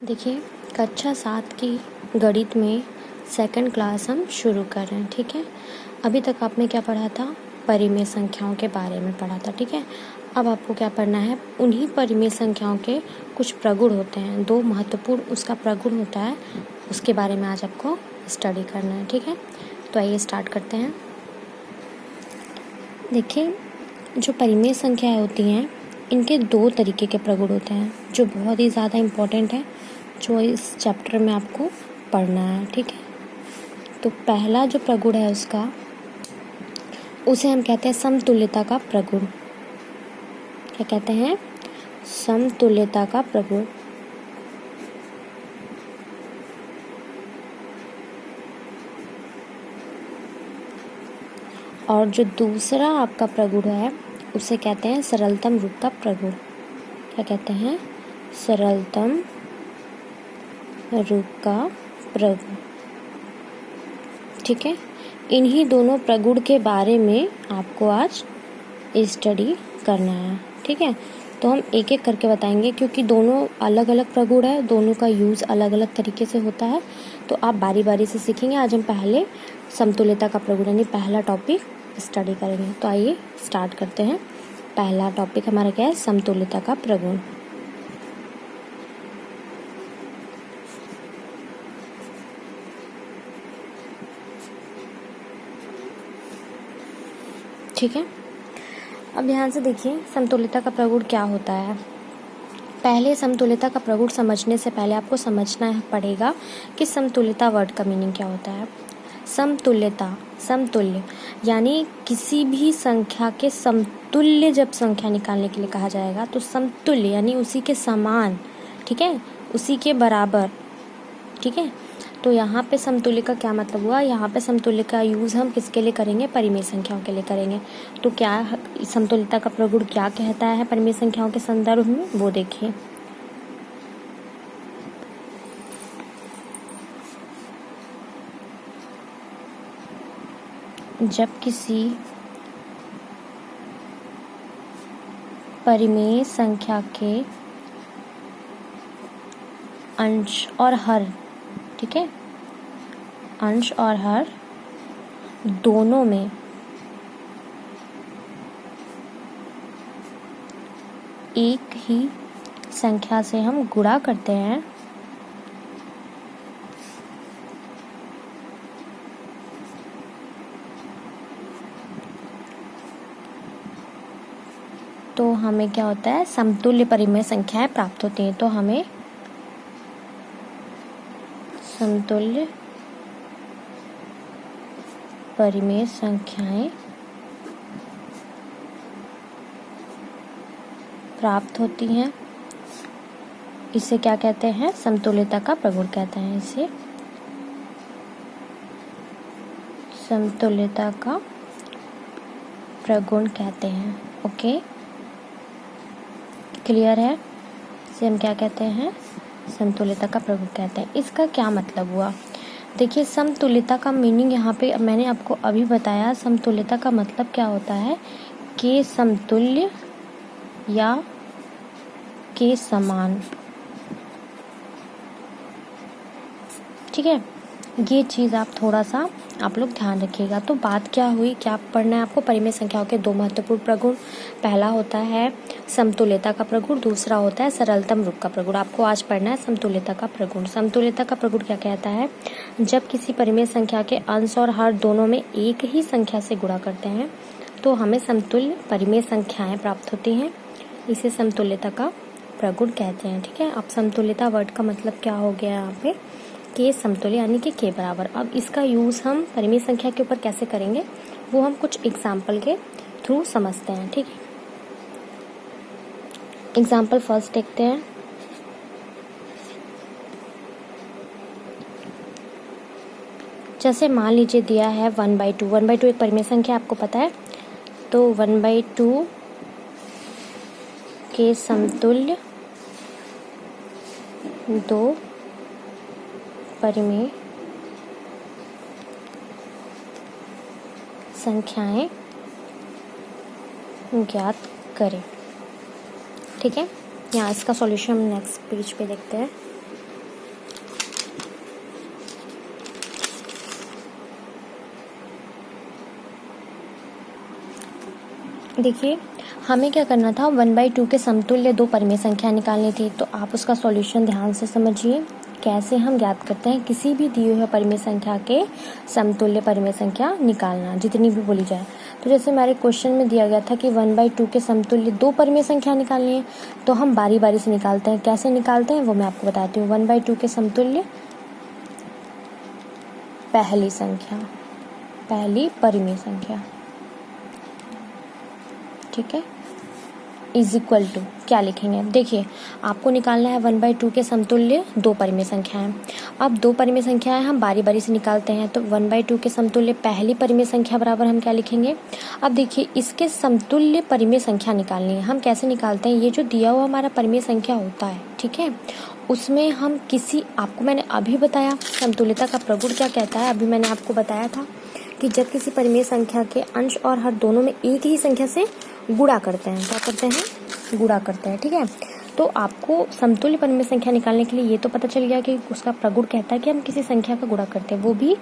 देखिए, कक्षा 7 की गणित में सेकंड क्लास हम शुरू कर रहे हैं। ठीक है, अभी तक आपने क्या पढ़ा था? परिमेय संख्याओं के बारे में पढ़ा था। ठीक है, अब आपको क्या पढ़ना है? उन्हीं परिमेय संख्याओं के कुछ प्रगुण होते हैं, दो महत्वपूर्ण उसका प्रगुण होता है, उसके बारे में आज आपको स्टडी करना है। ठीक है, तो आइए स्टार्ट करते हैं। देखिए, जो परिमेय संख्याएं होती हैं, इनके दो तरीके के प्रगुण होते हैं जो बहुत ही ज़्यादा इम्पोर्टेंट है, जो इस चैप्टर में आपको पढ़ना है। ठीक है, तो पहला जो प्रगुण है उसका, उसे हम कहते हैं समतुल्यता का प्रगुण। क्या कहते हैं? समतुल्यता का प्रगुण। और जो दूसरा आपका प्रगुण है उसे कहते हैं सरलतम रूप का प्रगुण। क्या कहते हैं? सरलतम रूप का प्रगुण। ठीक है, इन्हीं दोनों प्रगुण के बारे में आपको आज स्टडी करना है। ठीक है, तो हम एक एक करके बताएंगे क्योंकि दोनों अलग अलग प्रगुण है, दोनों का यूज़ अलग अलग तरीके से होता है, तो आप बारी बारी से सीखेंगे। आज हम पहले समतुल्यता का प्रगुण यानी पहला टॉपिक स्टडी करेंगे। तो आइए स्टार्ट करते हैं। पहला टॉपिक हमारा क्या है? समतुल्यता का प्रगुण। ठीक है, अब ध्यान से देखिए समतुल्यता का प्रगुण क्या होता है। पहले समतुल्यता का प्रगुण समझने से पहले आपको समझना पड़ेगा कि समतुल्यता वर्ड का मीनिंग क्या होता है। समतुल्यता, समतुल्य यानी किसी भी संख्या के समतुल्य जब संख्या निकालने के लिए कहा जाएगा तो समतुल्य यानी उसी के समान। ठीक है, उसी के बराबर। ठीक है, तो यहाँ पे समतुल्य का क्या मतलब हुआ? यहाँ पे समतुल्य का यूज़ हम किसके लिए करेंगे? परिमेय संख्याओं के लिए करेंगे। तो क्या समतुल्यता का प्रगुण क्या कहता है परिमेय संख्याओं के संदर्भ में, वो देखिए। जब किसी परिमेय संख्या के अंश और हर, ठीक है, अंश और हर दोनों में एक ही संख्या से हम गुणा करते हैं तो हमें क्या होता है? समतुल्य परिमेय संख्याएं प्राप्त होती हैं। तो हमें समतुल्य परिमेय संख्याएं प्राप्त होती हैं। इसे क्या कहते हैं? समतुल्यता का प्रगुण कहते हैं। इसे समतुल्यता का प्रगुण कहते हैं। ओके, क्लियर है? इसे हम क्या कहते हैं? समतुल्यता का प्रगुण कहते हैं। इसका क्या मतलब हुआ? देखिए, समतुल्यता का मीनिंग यहाँ पे मैंने आपको अभी बताया। समतुल्यता का मतलब क्या होता है? के समतुल्य या के समान। ठीक है, ये चीज़ आप थोड़ा सा आप लोग ध्यान रखिएगा। तो बात क्या हुई? क्या पढ़ना है आपको? परिमेय संख्याओं के दो महत्वपूर्ण प्रगुण। पहला होता है समतुल्यता का प्रगुण, दूसरा होता है सरलतम रूप का प्रगुण। आपको आज पढ़ना है समतुल्यता का प्रगुण। समतुल्यता का प्रगुण क्या कहता है? जब किसी परिमेय संख्या के अंश और हर दोनों में एक ही संख्या से गुणा करते हैं तो हमें समतुल्य परिमेय संख्याएं प्राप्त होती हैं। इसे समतुल्यता का प्रगुण कहते हैं। ठीक है, अब समतुल्यता वर्ड का मतलब क्या हो गया यहाँ पे? के समतुल्य यानी कि के बराबर। अब इसका यूज़ हम परिमेय संख्या के ऊपर कैसे करेंगे वो हम कुछ एग्जाम्पल के थ्रू समझते हैं। ठीक है, एग्जाम्पल फर्स्ट देखते हैं। जैसे मान लीजिए दिया है 1/2। 1/2 एक परिमेय संख्या आपको पता है, तो 1/2 के समतुल्य दो परिमेय संख्याएं ज्ञात करें। ठीक है, यहाँ इसका सॉल्यूशन हम नेक्स्ट पेज पे देखते हैं। देखिए, हमें क्या करना था, 1/2 के समतुल्य दो परिमेय संख्या निकालनी थी। तो आप उसका सॉल्यूशन ध्यान से समझिए। कैसे हम ज्ञात करते हैं किसी भी दिए हुए परिमेय संख्या के समतुल्य परिमेय संख्या निकालना, जितनी भी बोली जाए। तो जैसे हमारे क्वेश्चन में दिया गया था कि 1/2 के समतुल्य दो परिमेय संख्या निकालनी है, तो हम बारी बारी से निकालते हैं। कैसे निकालते हैं वो मैं आपको बताती हूँ। 1/2 के समतुल्य पहली संख्या, पहली परिमेय संख्या, ठीक है, इज इक्वल टू क्या लिखेंगे। देखिए, आपको निकालना है 1/2 के समतुल्य दो परिमेय संख्याएं। अब दो परिमेय संख्याएं हम बारी बारी से निकालते हैं। तो 1/2 के समतुल्य पहली परिमेय संख्या बराबर हम क्या लिखेंगे। अब देखिए, इसके समतुल्य परिमेय संख्या निकालनी है। हम कैसे निकालते हैं, ये जो दिया हुआ हमारा परिमेय संख्या होता है, ठीक है, उसमें हम किसी, आपको मैंने अभी बताया समतुल्यता का प्रगुण क्या कहता है। अभी मैंने आपको बताया था कि जब किसी परिमेय संख्या के अंश और हर दोनों में एक ही संख्या से गुणा करते हैं, क्या करते हैं, गुणा करते हैं, ठीक है। तो आपको समतुल्य परिमेय संख्या निकालने के लिए ये तो पता चल गया कि उसका प्रगुण कहता है कि हम किसी संख्या का गुणा करते हैं, वो भी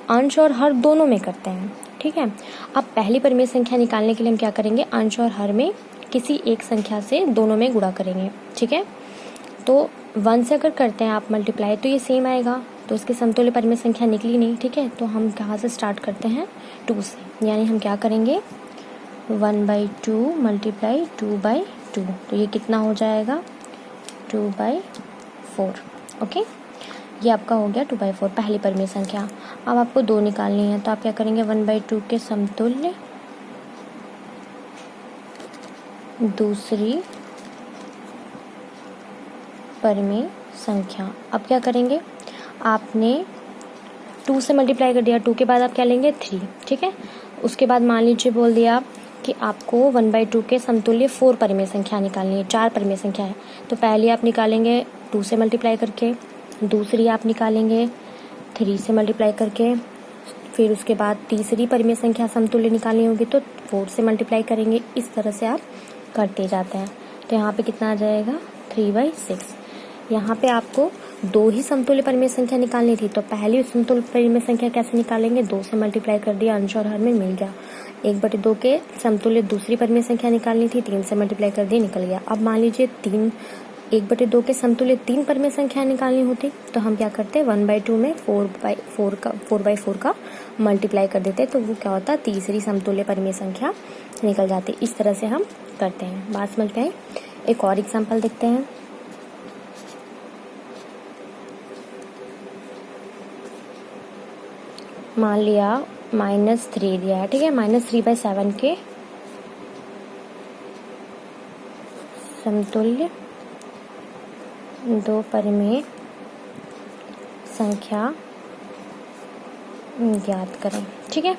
अंश और हर दोनों में करते हैं, ठीक है। अब पहली परिमेय संख्या निकालने के लिए हम क्या करेंगे, अंश और हर में किसी एक संख्या से दोनों में गुणा करेंगे, ठीक है। तो 1 से अगर करते हैं आप मल्टीप्लाई तो ये सेम आएगा, तो इसके समतुल्य परिमेय संख्या निकली नहीं, ठीक है। तो हम कहाँ से स्टार्ट करते हैं, 2 से, यानी हम क्या करेंगे 1/2 मल्टीप्लाई 2/2, तो ये कितना हो जाएगा 2/4, ओके। ये आपका हो गया 2/4 पहली परिमेय संख्या। अब आपको 2 निकालनी है, तो आप क्या करेंगे 1/2 के समतुल्य दूसरी परिमेय संख्या। अब क्या करेंगे, आपने 2 से मल्टीप्लाई कर दिया, 2 के बाद आप क्या लेंगे 3, ठीक है। उसके बाद मान लीजिए बोल दिया कि आपको 1/2 के समतुल्य 4 परिमेय संख्या निकालनी है, 4 परिमेय संख्या है। तो पहली आप निकालेंगे 2 से मल्टीप्लाई करके, दूसरी आप निकालेंगे 3 से मल्टीप्लाई करके, फिर उसके बाद तीसरी परिमेय संख्या समतुल्य निकालनी होगी तो 4 से मल्टीप्लाई करेंगे। इस तरह से आप करते जाते हैं। तो यहाँ पे कितना आ जाएगा 3/6। यहाँ पे आपको 2 ही समतुल्य परिमेय संख्या निकालनी थी, तो पहली समतुल्य परिमेय संख्या कैसे निकालेंगे, 2 से मल्टीप्लाई कर दिया, अंश और हर में मिल गया। 1/2 के समतुल्य दूसरी परिमेय संख्या निकालनी थी, 3 से मल्टीप्लाई कर दी, निकल गया। अब मान लीजिए 1/2 के समतुल्य 3 परिमेय संख्या निकालनी होती तो हम क्या करते, 1/2 में 4/4 का मल्टीप्लाई कर देते, तो वो क्या होता, तीसरी समतुल्य परिमेय संख्या निकल जाती। इस तरह से हम करते हैं। बात समझ में आई। एक और एग्जाम्पल देखते हैं। मान लिया -3 दिया है, ठीक है, -3/7 के समतुल्य दो परिमेय संख्या ज्ञात करें, ठीक है।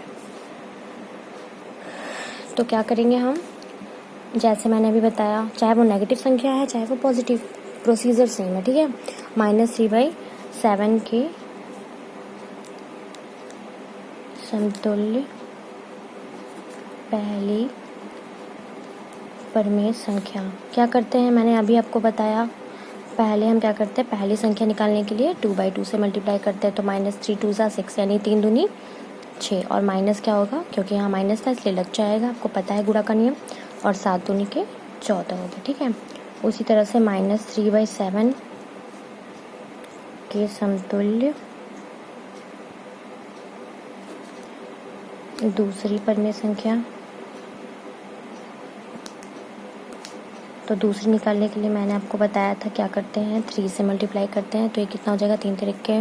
तो क्या करेंगे हम, जैसे मैंने अभी बताया, चाहे वो नेगेटिव संख्या है चाहे वो पॉजिटिव, प्रोसीजर सेम है, ठीक है। -3/7 के समतुल्य पहली परिमेय संख्या क्या करते हैं, मैंने अभी आपको बताया। पहले हम क्या करते हैं, पहली संख्या निकालने के लिए 2/2 से मल्टीप्लाई करते हैं, तो -3 2 6, यानी 3 दूनी 6, और माइनस क्या होगा, क्योंकि यहाँ माइनस था इसलिए लग जाएगा, आपको पता है गुणा का नियम, और 7 दूनी के 14 होगा, ठीक है। उसी तरह से -3/7 के समतुल्य दूसरी परिमेय संख्या, तो दूसरी निकालने के लिए मैंने आपको बताया था क्या करते हैं, 3 से मल्टीप्लाई करते हैं, तो ये कितना हो जाएगा, 3 त्रिके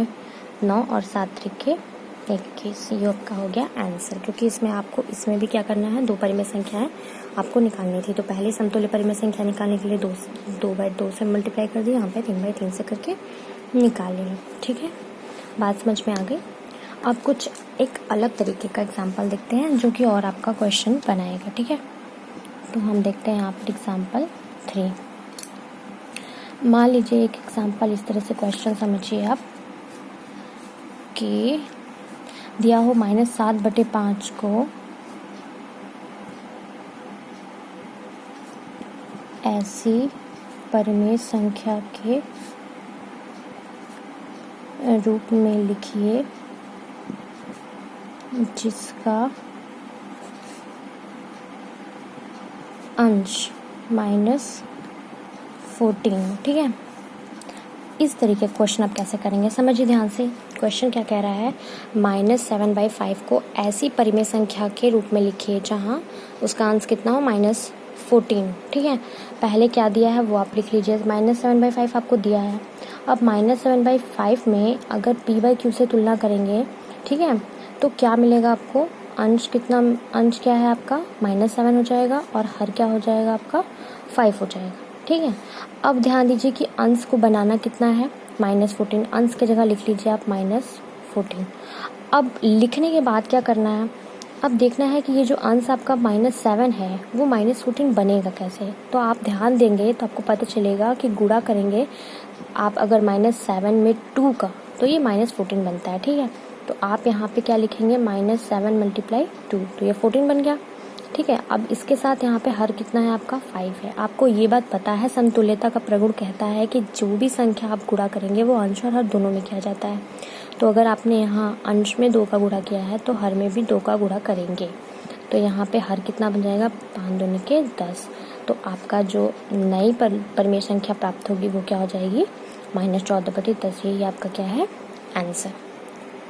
9 और 7 त्रिके 21। ये आपका हो गया आंसर, क्योंकि इसमें आपको इसमें भी क्या करना है, 2 परिमेय संख्याएं आपको निकालनी थी। तो पहले समतुल्य परिमेय संख्या निकालने के लिए 2/2 से मल्टीप्लाई कर दी, यहाँ पे 3/3 से करके निकाल ली, ठीक है। बात समझ में आ गई। अब कुछ एक अलग तरीके का एग्जाम्पल देखते हैं जो कि और आपका क्वेश्चन बनाएगा, ठीक है। तो हम देखते हैं यहाँ पर एग्जाम्पल 3। मान लीजिए एक एग्जाम्पल इस तरह से क्वेश्चन समझिए आप कि दिया हो -7/5 को ऐसी परिमेय संख्या के रूप में लिखिए जिसका अंश -14, ठीक है। इस तरीके का क्वेश्चन आप कैसे करेंगे समझिए ध्यान से। क्वेश्चन क्या कह रहा है, -7/5 को ऐसी परिमेय संख्या के रूप में लिखिए जहां उसका अंश कितना हो, -14, ठीक है। पहले क्या दिया है वो आप लिख लीजिए, -7/5 आपको दिया है। अब -7/5 में अगर p/q से तुलना करेंगे, ठीक है, तो क्या मिलेगा आपको, अंश कितना, अंश क्या है आपका -7 हो जाएगा और हर क्या हो जाएगा आपका 5 हो जाएगा, ठीक है। अब ध्यान दीजिए कि अंश को बनाना कितना है, -14, अंश की जगह लिख लीजिए आप -14। अब लिखने के बाद क्या करना है, अब देखना है कि ये जो अंश आपका -7 है वो -14 बनेगा कैसे। तो आप ध्यान देंगे तो आपको पता चलेगा कि गुणा करेंगे आप अगर -7 में 2 का, तो ये -14 बनता है, ठीक है। तो आप यहाँ पे क्या लिखेंगे, -7 × 2, तो ये 14 बन गया, ठीक है। अब इसके साथ यहाँ पे हर कितना है आपका 5 है। आपको ये बात पता है समतुल्यता का प्रगुण कहता है कि जो भी संख्या आप गुणा करेंगे वो अंश और हर दोनों में किया जाता है। तो अगर आपने यहाँ अंश में 2 का गुणा किया है तो हर में भी 2 का गुणा करेंगे। तो यहाँ पे हर कितना बन जाएगा, 5 दूनी के 10। तो आपका जो नई परिमेय संख्या प्राप्त होगी वो क्या हो जाएगी, -14/10। यही आपका क्या है, आंसर।